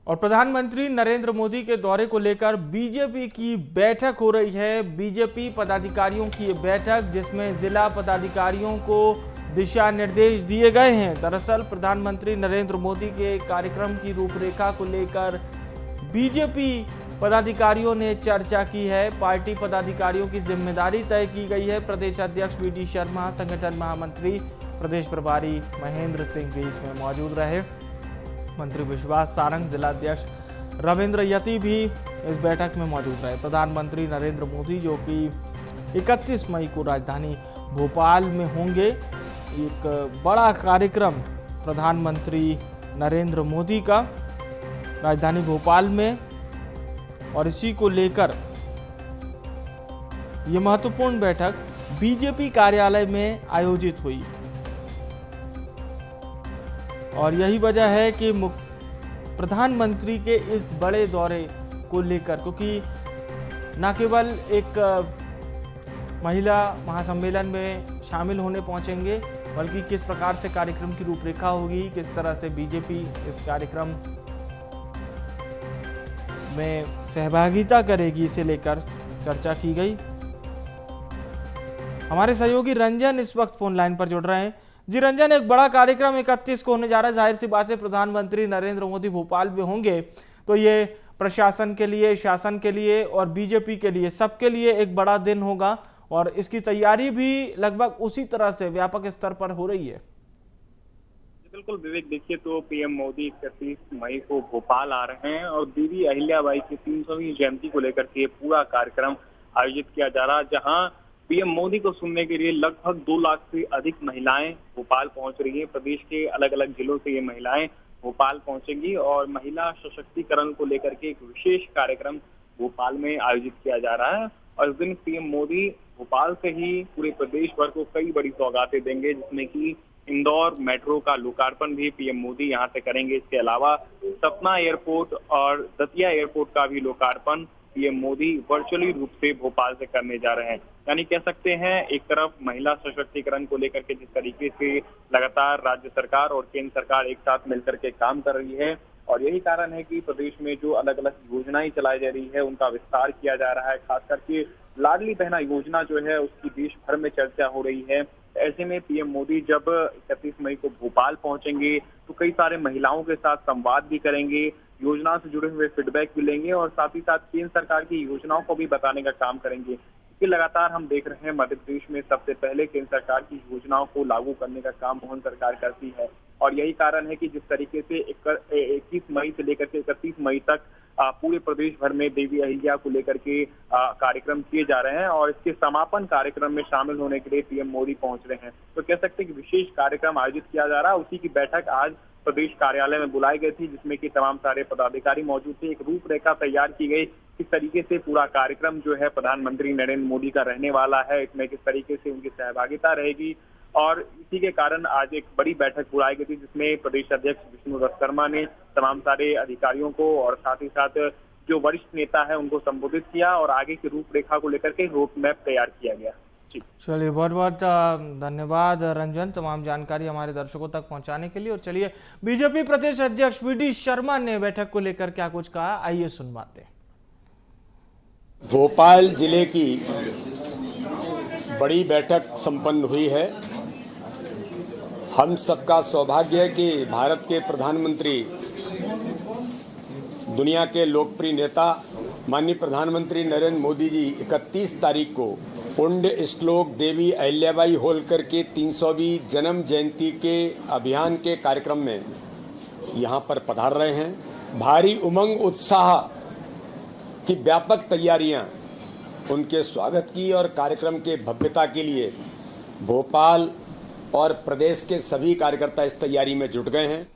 और प्रधानमंत्री नरेंद्र मोदी के दौरे को लेकर बीजेपी की बैठक हो रही है। बीजेपी पदाधिकारियों की ये बैठक जिसमें जिला पदाधिकारियों को दिशा निर्देश दिए गए हैं। दरअसल प्रधानमंत्री नरेंद्र मोदी के कार्यक्रम की रूपरेखा को लेकर बीजेपी पदाधिकारियों ने चर्चा की है। पार्टी पदाधिकारियों की जिम्मेदारी तय की गई है। प्रदेश अध्यक्ष वीडी शर्मा, संगठन महामंत्री प्रदेश प्रभारी महेंद्र सिंह भी इसमें मौजूद रहे। मंत्री विश्वास सारंग, जिला अध्यक्ष रविंद्र यति भी इस बैठक में मौजूद रहे। प्रधानमंत्री नरेंद्र मोदी जो कि 31 मई को राजधानी भोपाल में होंगे। एक बड़ा कार्यक्रम प्रधानमंत्री नरेंद्र मोदी का राजधानी भोपाल में, और इसी को लेकर यह महत्वपूर्ण बैठक बीजेपी कार्यालय में आयोजित हुई। और यही वजह है कि प्रधानमंत्री के इस बड़े दौरे को लेकर, क्योंकि न केवल एक महिला महासम्मेलन में शामिल होने पहुंचेंगे, बल्कि किस प्रकार से कार्यक्रम की रूपरेखा होगी, किस तरह से बीजेपी इस कार्यक्रम में सहभागिता करेगी, इसे लेकर चर्चा की गई। हमारे सहयोगी रंजन इस वक्त फोन लाइन पर जुड़ रहे हैं। जी रंजन, एक बड़ा कार्यक्रम 31 को होने जा रहा है। जाहिर सी बात है प्रधानमंत्री नरेंद्र मोदी भोपाल में होंगे, तो ये प्रशासन के लिए, शासन के लिए और बीजेपी के लिए, सबके लिए एक बड़ा दिन होगा। और इसकी तैयारी भी लगभग उसी तरह से व्यापक स्तर पर हो रही है। बिल्कुल विवेक, देखिए तो पीएम मोदी 31 मई को भोपाल आ रहे हैं और देवी अहिल्याबाई की 300वीं जयंती को लेकर के पूरा कार्यक्रम आयोजित किया जा रहा है, जहां पीएम मोदी को सुनने के लिए लगभग 2 लाख से अधिक महिलाएं भोपाल पहुंच रही हैं। प्रदेश के अलग अलग जिलों से ये महिलाएं भोपाल पहुंचेंगी और महिला सशक्तिकरण को लेकर के एक विशेष कार्यक्रम भोपाल में आयोजित किया जा रहा है। और इस दिन पीएम मोदी भोपाल से ही पूरे प्रदेश भर को कई बड़ी सौगातें देंगे, जिसमें कि इंदौर मेट्रो का लोकार्पण भी पीएम मोदी यहां से करेंगे। इसके अलावा सतना एयरपोर्ट और दतिया एयरपोर्ट का भी लोकार्पण पीएम मोदी वर्चुअली रूप से भोपाल से करने जा रहे हैं। यानी कह सकते हैं एक तरफ महिला सशक्तिकरण को लेकर के जिस तरीके से लगातार राज्य सरकार और केंद्र सरकार एक साथ मिलकर के काम कर रही है, और यही कारण है कि प्रदेश में जो अलग अलग योजनाएं चलाई जा रही है उनका विस्तार किया जा रहा है। खास करके लाडली बहना योजना जो है उसकी देश भर में चर्चा हो रही है। ऐसे में पीएम मोदी जब 31 मई को भोपाल पहुंचेंगे तो कई सारे महिलाओं के साथ संवाद भी करेंगे, योजना से जुड़े हुए फीडबैक भी लेंगे और साथ ही साथ केंद्र सरकार की योजनाओं को भी बताने का काम करेंगे। कि लगातार हम देख रहे हैं मध्य प्रदेश में सबसे पहले केंद्र सरकार की योजनाओं को लागू करने का काम मोहन सरकार करती है, और यही कारण है कि जिस तरीके से 21 मई से लेकर के 31 मई तक पूरे प्रदेश भर में देवी अहिल्या को लेकर के कार्यक्रम किए जा रहे हैं और इसके समापन कार्यक्रम में शामिल होने के लिए पीएम मोदी पहुंच रहे हैं। तो कह सकते हैं कि विशेष कार्यक्रम आयोजित किया जा रहा है। उसी की बैठक आज प्रदेश कार्यालय में बुलाई गई थी, जिसमें कि तमाम सारे पदाधिकारी मौजूद थे। एक रूपरेखा तैयार की गई किस तरीके से पूरा कार्यक्रम जो है प्रधानमंत्री नरेंद्र मोदी का रहने वाला है, इसमें किस तरीके से उनकी सहभागिता रहेगी, और इसी के कारण आज एक बड़ी बैठक बुलाई गई थी, जिसमें प्रदेश अध्यक्ष विष्णुदत्त शर्मा ने तमाम सारे अधिकारियों को और साथ ही साथ जो वरिष्ठ नेता है उनको संबोधित किया और आगे की रूपरेखा को लेकर के रोड मैप तैयार किया गया। चलिए, बहुत बहुत धन्यवाद रंजन, तमाम जानकारी हमारे दर्शकों तक पहुंचाने के लिए। और चलिए, बीजेपी प्रदेश अध्यक्ष वीडी शर्मा ने बैठक को लेकर क्या कुछ कहा, आइए सुनवाते हैं। भोपाल जिले की बड़ी बैठक संपन्न हुई है। हम सबका सौभाग्य है कि भारत के प्रधानमंत्री, दुनिया के लोकप्रिय नेता माननीय प्रधानमंत्री नरेंद्र मोदी जी 31 तारीख को पुण्य श्लोक देवी अहिल्याबाई होलकर के 300वीं जन्म जयंती के अभियान के कार्यक्रम में यहाँ पर पधार रहे हैं। भारी उमंग उत्साह की व्यापक तैयारियां उनके स्वागत की और कार्यक्रम के भव्यता के लिए भोपाल और प्रदेश के सभी कार्यकर्ता इस तैयारी में जुट गए हैं।